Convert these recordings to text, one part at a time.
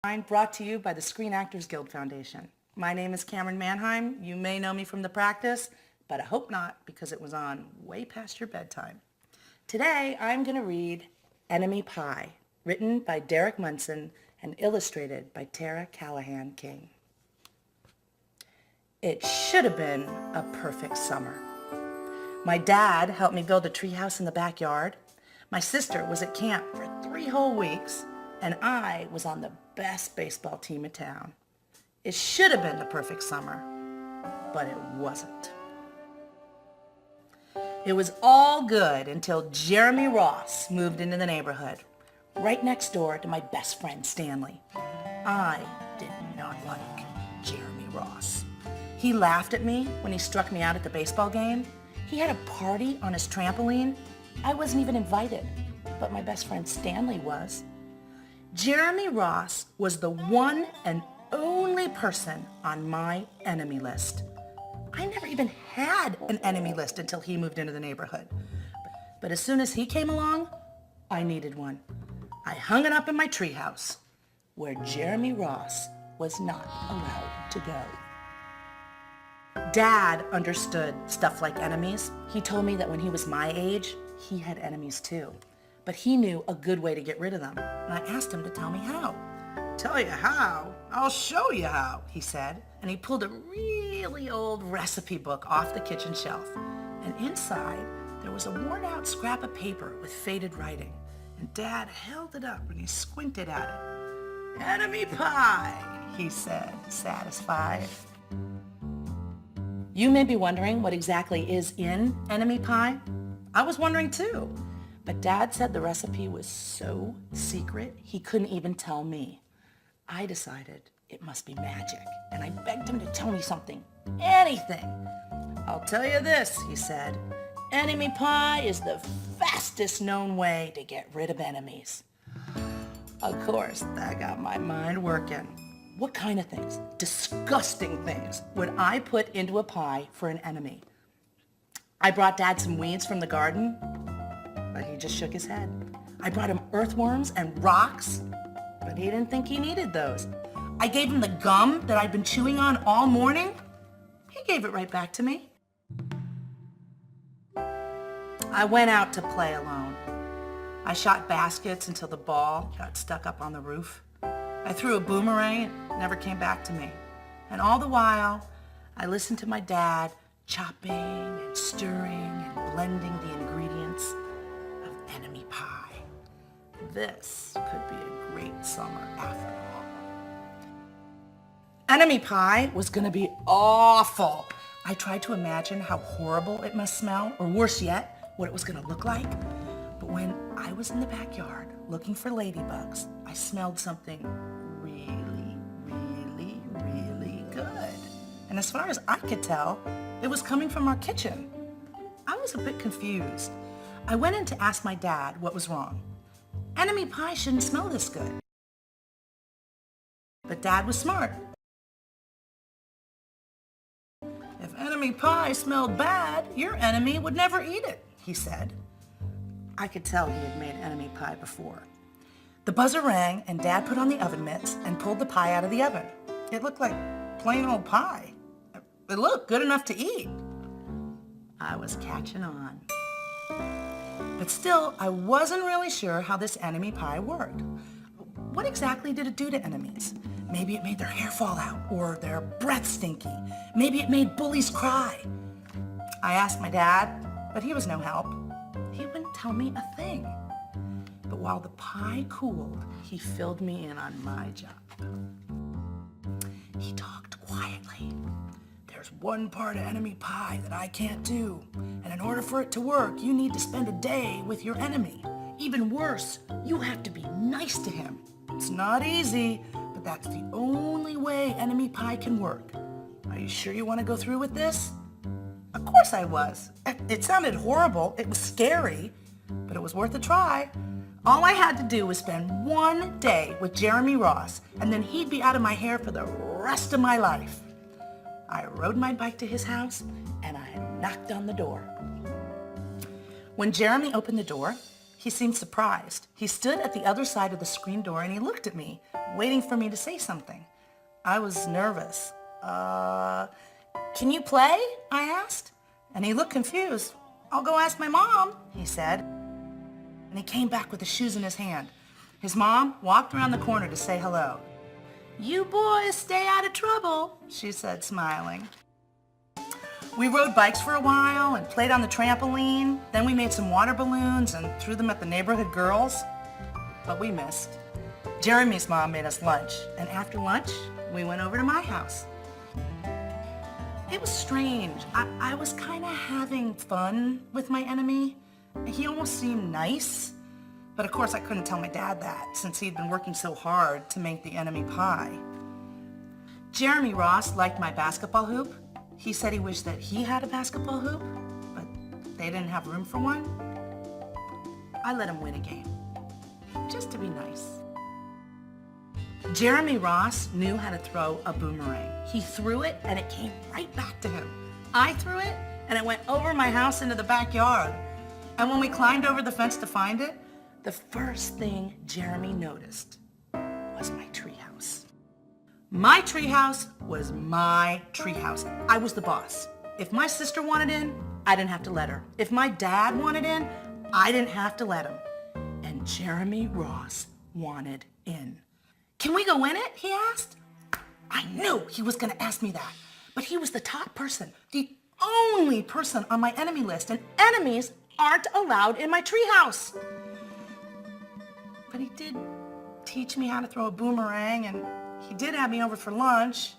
Brought to you by the Screen Actors Guild Foundation. My name is Cameron Manheim. You may know me from the practice, but I hope not because it was on way past your bedtime. Today, I'm going to read Enemy Pie, written by Derek Munson and illustrated by Tara Callahan King. It should have been a perfect summer. My dad helped me build a treehouse in the backyard. My sister was at camp for 3 whole weeks, and I was on the best baseball team in town. It should have been the perfect summer, but it wasn't. It was all good until Jeremy Ross moved into the neighborhood, right next door to my best friend Stanley. I did not like Jeremy Ross. He laughed at me when he struck me out at the baseball game. He had a party on his trampoline. I wasn't even invited, but my best friend Stanley was. Jeremy Ross was the one and only person on my enemy list. I never even had an enemy list until he moved into the neighborhood. But as soon as he came along, I needed one. I hung it up in my treehouse, where Jeremy Ross was not allowed to go. Dad understood stuff like enemies. He told me that when he was my age, he had enemies too. But he knew a good way to get rid of them, and I asked him to tell me how. "Tell you how? I'll show you how," he said, and he pulled a really old recipe book off the kitchen shelf. And inside, there was a worn-out scrap of paper with faded writing, and Dad held it up and he squinted at it. "Enemy pie," he said, satisfied. You may be wondering what exactly is in enemy pie. I was wondering too. But Dad said the recipe was so secret, he couldn't even tell me. I decided it must be magic, and I begged him to tell me something, anything. "I'll tell you this," he said. "Enemy pie is the fastest known way to get rid of enemies." Of course, that got my mind working. What kind of things, disgusting things, would I put into a pie for an enemy? I brought Dad some weeds from the garden, but he just shook his head. I brought him earthworms and rocks, but he didn't think he needed those. I gave him the gum that I'd been chewing on all morning. He gave it right back to me. I went out to play alone. I shot baskets until the ball got stuck up on the roof. I threw a boomerang and it never came back to me. And all the while, I listened to my dad chopping and stirring and blending the ingredients of enemy pie. This could be a great summer after all. Enemy pie was gonna be awful. I tried to imagine how horrible it must smell, or worse yet, what it was gonna look like. But when I was in the backyard looking for ladybugs, I smelled something really, really, really good. And as far as I could tell, it was coming from our kitchen. I was a bit confused. I went in to ask my dad what was wrong. Enemy pie shouldn't smell this good. But Dad was smart. "If enemy pie smelled bad, your enemy would never eat it," he said. I could tell he had made enemy pie before. The buzzer rang and Dad put on the oven mitts and pulled the pie out of the oven. It looked like plain old pie. It looked good enough to eat. I was catching on. But still, I wasn't really sure how this enemy pie worked. What exactly did it do to enemies? Maybe it made their hair fall out or their breath stinky. Maybe it made bullies cry. I asked my dad, but he was no help. He wouldn't tell me a thing. But while the pie cooled, he filled me in on my job. He talked quietly. "There's one part of enemy pie that I can't do. And in order for it to work, you need to spend a day with your enemy. Even worse, you have to be nice to him. It's not easy, but that's the only way enemy pie can work. Are you sure you want to go through with this?" Of course I was. It sounded horrible. It was scary, but it was worth a try. All I had to do was spend one day with Jeremy Ross, and then he'd be out of my hair for the rest of my life. I rode my bike to his house, and I knocked on the door. When Jeremy opened the door, He seemed surprised. He stood at the other side of the screen door and he looked at me, waiting for me to say something. I was nervous. Can you play? I asked. And he looked confused. I'll go ask my mom, he said. And he came back with the shoes in his hand. His mom walked around the corner to say hello. You boys stay out of trouble, she said, smiling. We rode bikes for a while and played on the trampoline. Then we made some water balloons and threw them at the neighborhood girls. But we missed. Jeremy's mom made us lunch, and after lunch, we went over to my house. It was strange. I was kind of having fun with my enemy. He almost seemed nice, but of course I couldn't tell my dad that since he'd been working so hard to make the enemy pie. Jeremy Ross liked my basketball hoop. He said he wished that he had a basketball hoop, but they didn't have room for one. I let him win a game, just to be nice. Jeremy Ross knew how to throw a boomerang. He threw it and it came right back to him. I threw it and it went over my house into the backyard. And when we climbed over the fence to find it, the first thing Jeremy noticed was my treehouse. My treehouse was my treehouse. I was the boss. If my sister wanted in, I didn't have to let her. If my dad wanted in, I didn't have to let him. And Jeremy Ross wanted in. Can we go in it? He asked. I knew he was going to ask me that. But he was the top person, the only person on my enemy list, and enemies aren't allowed in my treehouse. But he did teach me how to throw a boomerang, and he did have me over for lunch.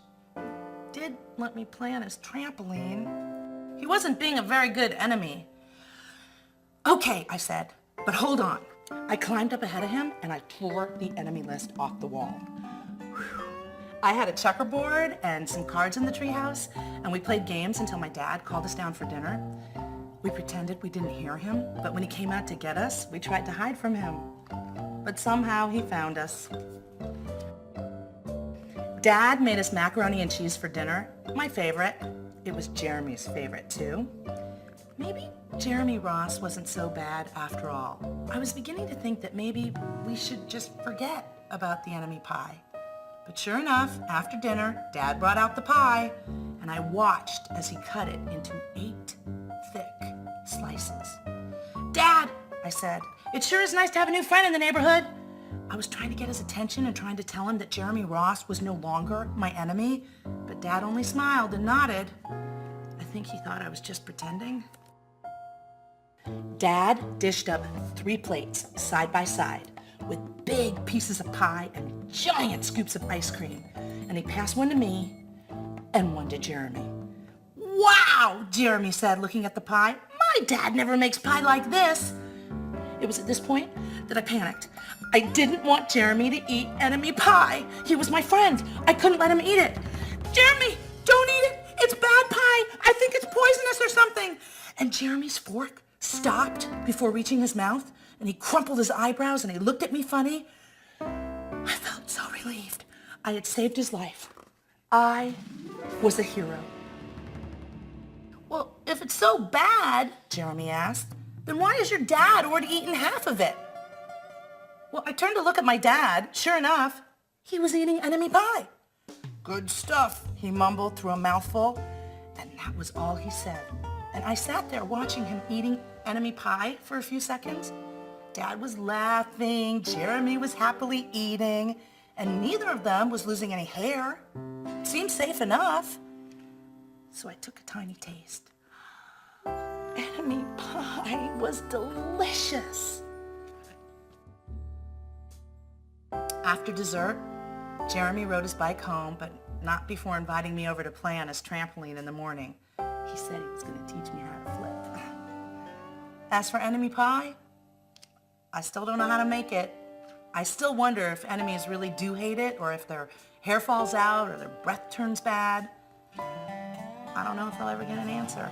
Did let me play on his trampoline. He wasn't being a very good enemy. Okay, I said, but hold on. I climbed up ahead of him and I tore the enemy list off the wall. Whew. I had a checkerboard and some cards in the treehouse, and we played games until my dad called us down for dinner. We pretended we didn't hear him, but when he came out to get us, we tried to hide from him. But somehow he found us. Dad made us macaroni and cheese for dinner, my favorite. It was Jeremy's favorite too. Maybe Jeremy Ross wasn't so bad after all. I was beginning to think that maybe we should just forget about the enemy pie. But sure enough, after dinner, Dad brought out the pie, and I watched as he cut it into 8 thick slices. Dad, I said, it sure is nice to have a new friend in the neighborhood. I was trying to get his attention and trying to tell him that Jeremy Ross was no longer my enemy, but Dad only smiled and nodded. I think he thought I was just pretending. Dad dished up 3 plates side by side with big pieces of pie and giant scoops of ice cream. And he passed one to me and one to Jeremy. Wow, Jeremy said, looking at the pie. My dad never makes pie like this. It was at this point that I panicked. I didn't want Jeremy to eat enemy pie. He was my friend. I couldn't let him eat it. Jeremy, don't eat it. It's bad pie. I think it's poisonous or something. And Jeremy's fork stopped before reaching his mouth, and he crumpled his eyebrows and he looked at me funny. I felt so relieved. I had saved his life. I was a hero. Well, if it's so bad, Jeremy asked, then why has your dad already eaten half of it? Well, I turned to look at my dad. Sure enough, he was eating enemy pie. Good stuff, he mumbled through a mouthful, and that was all he said. And I sat there watching him eating enemy pie for a few seconds. Dad was laughing, Jeremy was happily eating, and neither of them was losing any hair. It seemed safe enough. So I took a tiny taste. Enemy pie was delicious. After dessert, Jeremy rode his bike home, but not before inviting me over to play on his trampoline in the morning. He said he was going to teach me how to flip. As for enemy pie, I still don't know how to make it. I still wonder if enemies really do hate it, or if their hair falls out, or their breath turns bad. I don't know if I'll ever get an answer.